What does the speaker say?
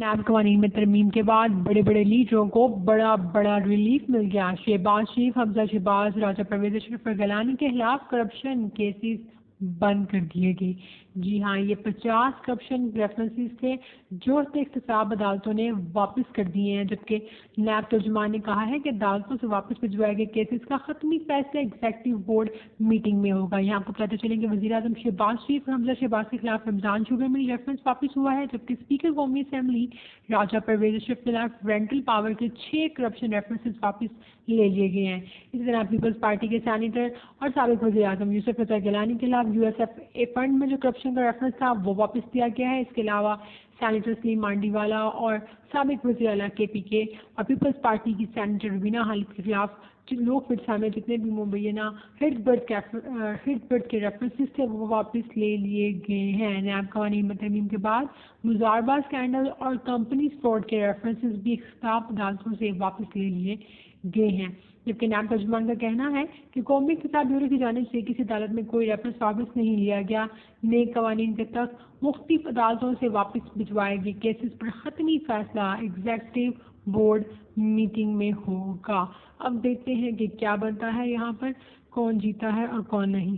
NAB قوانین میں ترمیم کے بعد بڑے بڑے لیڈروں کو بڑا ریلیف مل گیا. شہباز شریف، حمزہ شہباز، راجہ پرویز اشرف اور گیلانی کے خلاف کرپشن کیسز بند کر دیے گئے. جی ہاں، یہ 50 کرپشن ریفرنسز تھے جو احتساب عدالتوں نے واپس کر دیے ہیں، جبکہ نیب ترجمان نے کہا ہے کہ عدالتوں سے واپس بھجوائے گئے کیسز کا حتمی فیصلہ ایگزیکٹو بورڈ میٹنگ میں ہوگا. یہاں آپ کو پتہ چلے کہ وزیر اعظم شہباز شریف اور حمزہ شہباز کے خلاف رمضان شوگر میں ریفرنس واپس ہوا ہے، جبکہ اسپیکر قومی اسمبلی راجہ پرویز اشرف کے خلاف رینٹل پاور کے 6 کرپشن ریفرنسز واپس لے لیے گئے ہیں. اسی طرح پیپلز پارٹی کے سینیٹر اور سابق وزیر اعظم یوسف رضا گیلانی کے خلاف U S F A fund میں جو کرپشن کا ریفرنس تھا وہ واپس دیا گیا ہے. اس کے علاوہ سینیٹر سلیم مانڈی والا اور سابق وزیر اعلیٰ کے پی کے اور پیپلز پارٹی کی سینیٹر روبینہ حالد کے خلاف لوک وٹسا میں جتنے بھی مبینہ ہڈبرڈ کے ریفرنسز تھے وہ واپس لے لیے گئے ہیں. نیب قوانین میں ترمیم کے بعد مزاربہ اسکینڈل اور کمپنیز فراڈ کے ریفرنسز بھی احتساب عدالتوں سے واپس لے لیے گئے ہیں. جبکہ نیب ترجمان کا کہنا ہے کہ قومی احتساب بیورو کی جانب سے کسی عدالت میں کوئی ریفرنس واپس نہیں لیا گیا. نئے قوانین کے تحت مختلف عدالتوں سے واپس بھجوائے گئے کیسز پر حتمی فیصلہ ایگزیکٹو بورڈ میٹنگ میں ہوگا. اب دیکھتے ہیں کہ کیا بنتا ہے، یہاں پر کون جیتا ہے اور کون نہیں.